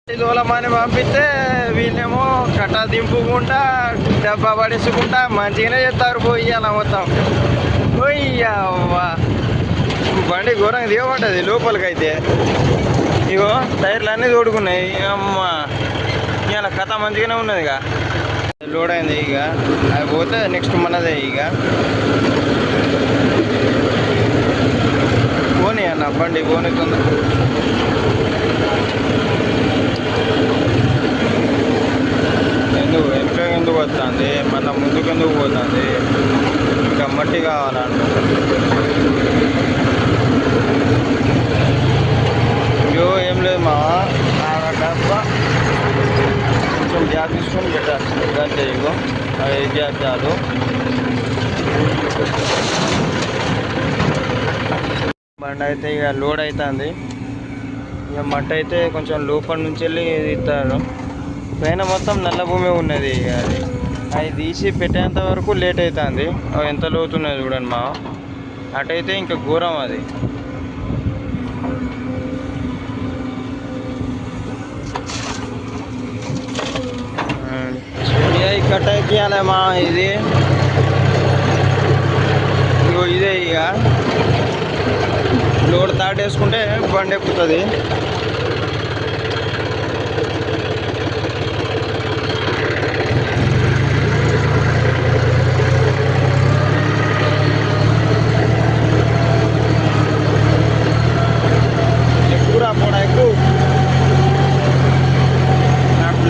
దూలమని పంపిస్తే వీళ్ళేమో కట్ట దింపుకుంటా డబ్బా పడేసుకుంటా మంచిగానే చేస్తారు పోయి అలా మొత్తం పోయి బండి ఘోరంగా దిగబడ్డది లోపలికైతే. ఇగో టైర్లు అన్నీ తోడుకున్నాయి. అమ్మ ఇవాళ కథ మంచిగానే ఉన్నదిగా. లోడ్ అయింది. ఇక అది పోతే నెక్స్ట్ మనదే. ఇక పోనీ అన్న బండి పోనీతుంది. ఎందుకు వస్తుంది మళ్ళీ ముందుకు ఎందుకు పోతుంది? ఇంకా మట్టి కావాలంట. అయ్యో ఏం లేదు మా డబ్బా కొంచెం గ్యాప్ తీసుకొని పెట్టాల్సింది అంతే. ఇగో అది గ్యాప్ చాలు. బండి అయితే ఇక లోడ్ అవుతుంది. ఇక మట్టి అయితే కొంచెం లోపల నుంచి వెళ్ళి ఇస్తారు. పైన మొత్తం నల్ల భూమి ఉన్నది. అది తీసి పెట్టేంత వరకు లేట్ అవుతుంది. ఎంత లోతున్నది చూడండి మా. అటైతే ఇంకా ఘోరం అది. కట్ట ఎక్కియాలి మా. ఇది ఇదే ఇక లోడ్ తాటేసుకుంటే బండి ఎక్కుతుంది.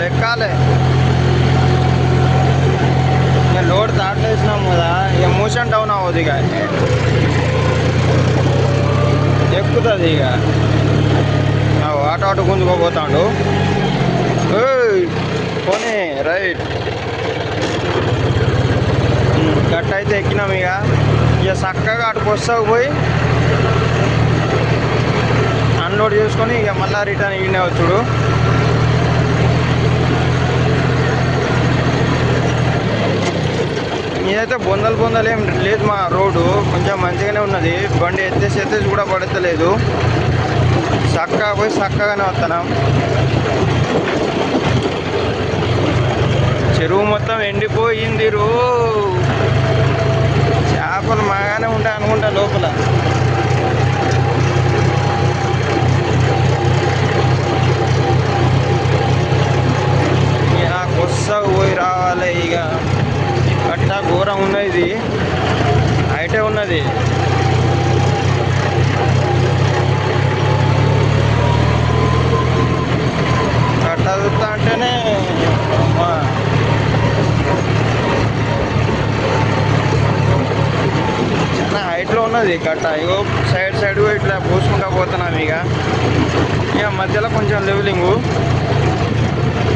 లెక్కాలే ఇక లోడ్ దాటేసినాం కదా. ఇక మోషన్ డౌన్ అవ్వదు. ఇక ఎక్కుతుంది. ఇక ఆటో గుంజుకోపోతాడు. పోనీ రైట్ గట్ట అయితే ఎక్కినాం. ఇక చక్కగా అటుకు వస్తాకు పోయి అన్లోడ్ చేసుకొని ఇక మళ్ళీ రిటర్న్ ఈయనే వచ్చుడు. ఇదైతే బొందలు ఏం లేదు మా. రోడ్డు కొంచెం మంచిగానే ఉన్నది. బండి ఎత్తేసి కూడా పడతలేదు. చక్కగా పోయి చక్కగానే వస్తున్నాం. చెరువు మొత్తం ఎండిపోయింది. చేపలు బాగానే ఉంటాయి అనుకుంటా లోపల. నాకు వస్తాకు పోయి రావాలి. ఇక కట్ట ఘోరం ఉన్నది. హైటే ఉన్నది. కట్ట చూస్తా అంటేనే చాలా హైట్లో ఉన్నది కట్ట. ఇగో సైడ్ ఇట్లా పోసుకుంటా పోతున్నాం. ఇక మధ్యలో కొంచెం లెవెలింగు.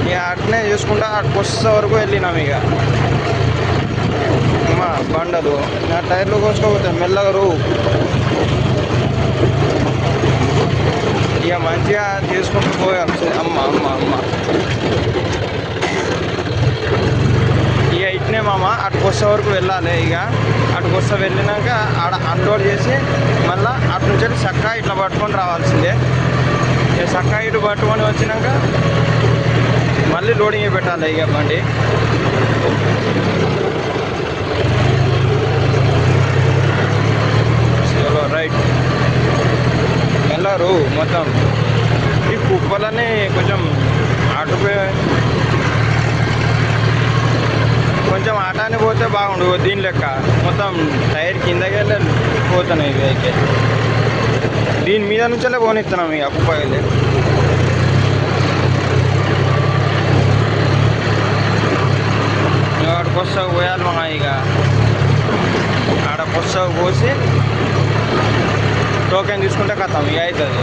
ఇక అట్నే చూసుకుంటా అటుకు వస్తే వరకు వెళ్ళినాం. ఇక బండలు నా టైర్లు కోసుకోపోతాయి మెల్లగా ఇక మంచిగా తీసుకుంటూ పోయాం. అమ్మ ఇక ఇట్నే మామ అటుకు వస్తే వరకు వెళ్ళాలి. ఇక అటుకు వస్తే వెళ్ళినాక ఆడ అన్లోడ్ చేసి మళ్ళీ అటు నుంచి చక్కగా ఇట్లా పట్టుకొని రావాల్సిందే. ఇక చక్కగా ఇటు పట్టుకొని వచ్చినాక మళ్ళీ లోడింగ్ పెట్టాలి. ఇక బండి రైట్ వెళ్ళారు మొత్తం. ఈ కుప్పలన్నీ కొంచెం కొంచెం ఆటాన్ని పోతే బాగుండు. దీని లెక్క మొత్తం టైర్ కిందకి వెళ్ళి పోతున్నాయి. ఇవి దీని మీద నుంచే పోనిస్తున్నాం. ఇక కుప్ప వెళ్ళి ఆడికి వస్తాకు పోయాలి మా. ఇక ఆడకు వస్తాకు పోసి టోకెన్ తీసుకుంటే కథం ఇక అవుతుంది.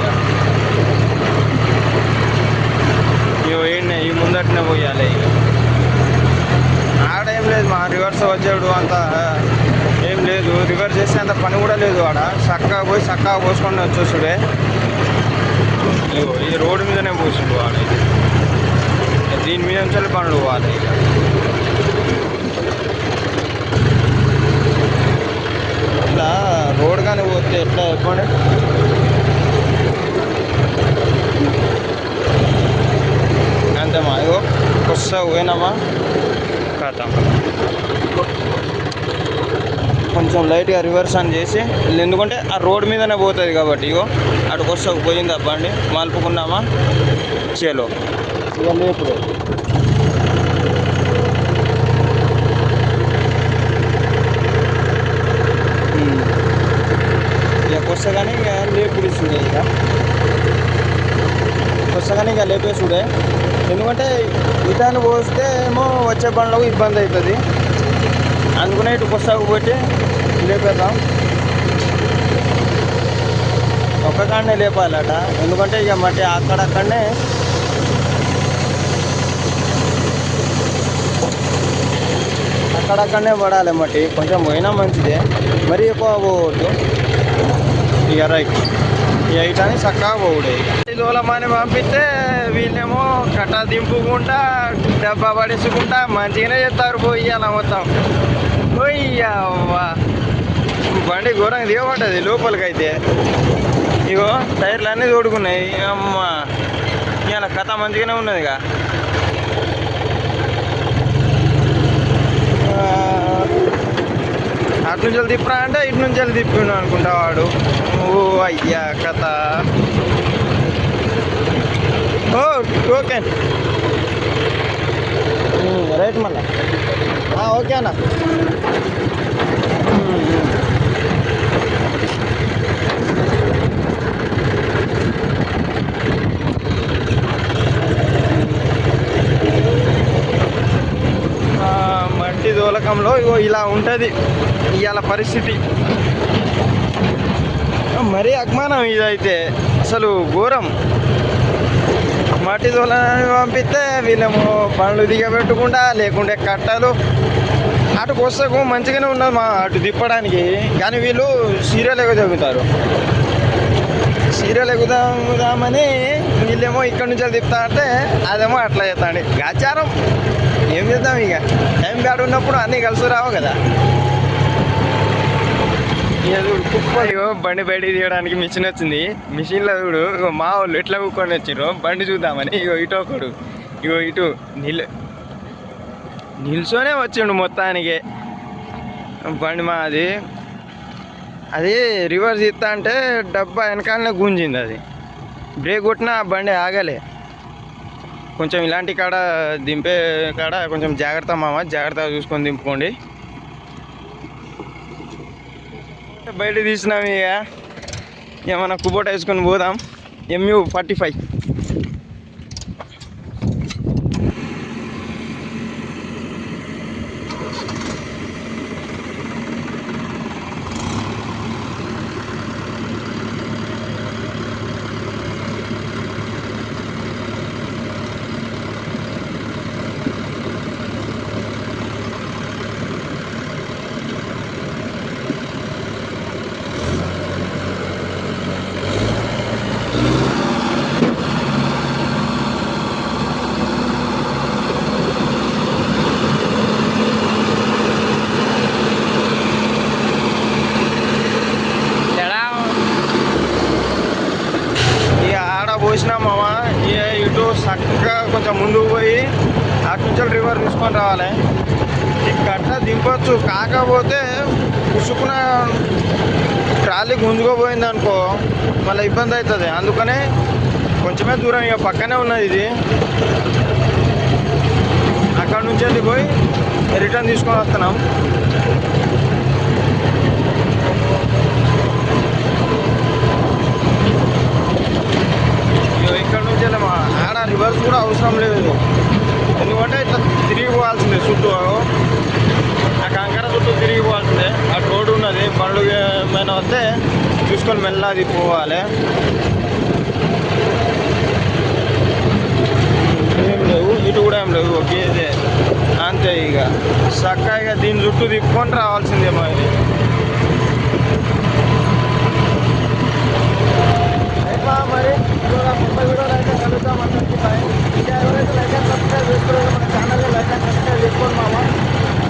ఇక ఈ ముందటనే పోయాలి. ఇక ఆడ ఏం లేదు మా. రివర్స్ వచ్చాడు అంత ఏం లేదు. రివర్స్ చేస్తే అంత పని కూడా లేదు. ఆడ చక్కగా పోయి చక్కగా పోసుకొని వచ్చేసుడే. ఈ రోడ్డు మీదనే పోసుడు ఆడ. దీని మీద నుంచి పనులు పోవాలి. ఇక ఇట్లా రోడ్ కానీ పోతే ఎట్లా చెప్పండి. వస్తా పోయినామా కథ కొంచెం లైట్గా రివర్స్ ఆన్ చేసి, ఎందుకంటే ఆ రోడ్ మీదనే పోతుంది కాబట్టి. ఇగో అటుకు వస్తా పోయింది ఆ బండి, మలుపుకున్నామా చేలో ఇవన్నీ ఇప్పుడు ఇక వస్తా కానీ ఇక లేపుడు చూడే, ఇక వస్తా కానీ ఇక లేపేసుడే. ఎందుకంటే ఇటాన్ని పోస్తే ఏమో వచ్చే బండ్లకు ఇబ్బంది అవుతుంది, అందుకనే ఇటు కొస్తాకు పెట్టి లేపేద్దాం. ఒక్కకాడనే లేపాలట, ఎందుకంటే ఇక మట్టి అక్కడక్కడనే అక్కడక్కడనే పడాలి మట్టి. కొంచెం పోయినా మంచిదే, మరీ ఎక్కువ పోవద్దు. ఇక రైట్ ఇక ఇటని చక్కగా పోవుడే. దూలమని పంపిస్తే వీళ్ళేమో కట్ట దింపుకుంటా డబ్బా పడేసుకుంటా మంచిగానే చేస్తారు. పోయి అలా మొత్తం పోయ్యవ్వా బండి ఘోరంగా దిగబడ్డది లోపలికైతే. ఇగో టైర్లు అన్నీ తోడుకున్నాయి. అమ్మ ఇలా కథ మంచిగానే ఉన్నదిగా. అటు నుంచి తిప్పరా అంటే ఇటు నుంచి తిప్పిండు అనుకుంటా వాడు. ఓ అయ్యా కథ. ఓ ఓకే రైట్ మళ్ళా ఓకే అన్న. మట్టి దోలకంలో ఇగో ఇలా ఉంటుంది ఇవాళ పరిస్థితి. మరీ అజ్ఞానం ఇదైతే అసలు ఘోరం. మట్టి దోలని పంపిస్తే వీళ్ళేమో బండ్లు దిగబెట్టుకుంటా, లేకుంటే కట్టలు. అటు వస్తకు మంచిగానే ఉన్నది మా అటు తిప్పడానికి, కానీ వీళ్ళు సీరియల్ ఎగుతారు. సీరియల్ ఎగుదామని వీళ్ళేమో ఇక్కడ నుంచి తిప్పుతా అంటే అదేమో అట్లా చేస్తాండి. ఆచారం ఏం చేద్దాం, ఇక టైం బ్యాడ్ ఉన్నప్పుడు అన్నీ కలిసి రావు కదా. ఇగో బండి బయటికి తీయడానికి మిషన్ వచ్చింది. మిషన్లో చూడు ఇగో మా వాళ్ళు ఎట్లా కూకొని వచ్చిర్రు బండి చూద్దామని. ఇగో ఇటు ఒకడు ఇగో ఇటు నిల్చోనే వచ్చిండు మొత్తానికి. బండి మాది అది రివర్స్ ఇస్తా అంటే డబ్బా వెనకాలనే గుంజింది. అది బ్రేక్ కొట్టినా బండి ఆగలే. కొంచెం ఇలాంటి కాడ దింపే కాడ కొంచెం జాగ్రత్త మామ, జాగ్రత్తగా చూసుకొని దింపుకోండి. బయట తీసినాం ఇక ఏమన్నా కుబోట వేసుకొని పోదాం. MU-45 పోసినాం మామ. ఇటు చక్కగా కొంచెం ముందుకు పోయి అటు నుంచి రివర్ తీసుకొని రావాలి. ఈ కట్ట దింపచ్చు, కాకపోతే పుసుకున్న ట్రాలీ గుంజుకోపోయింది అనుకో మళ్ళీ ఇబ్బంది అవుతుంది. అందుకనే కొంచెమే దూరం, ఇక పక్కనే ఉన్నది ఇది. అక్కడ నుంచి వెళ్ళిపోయి రిటర్న్ తీసుకొని వస్తున్నాం. ఇక్కడ నుంచి వెళ్ళామా ఆడ రివర్స్ కూడా అవసరం లేదు, ఎందుకంటే ఇట్లా తిరిగి పోవాల్సిందే. చుట్టూ ఆ కంకర చుట్టూ తిరిగి పోవాల్సిందే. ఆ రోడ్డు ఉన్నది, బండ్లు ఏమైనా వస్తే చూసుకొని మెల్లది పోవాలి. ఏం లేవు, ఇటు కూడా ఏం లేవు, ఒకేదే అంతే. ఇక చక్కగా దీని చుట్టూ తిప్పుకొని రావాల్సిందే మరి.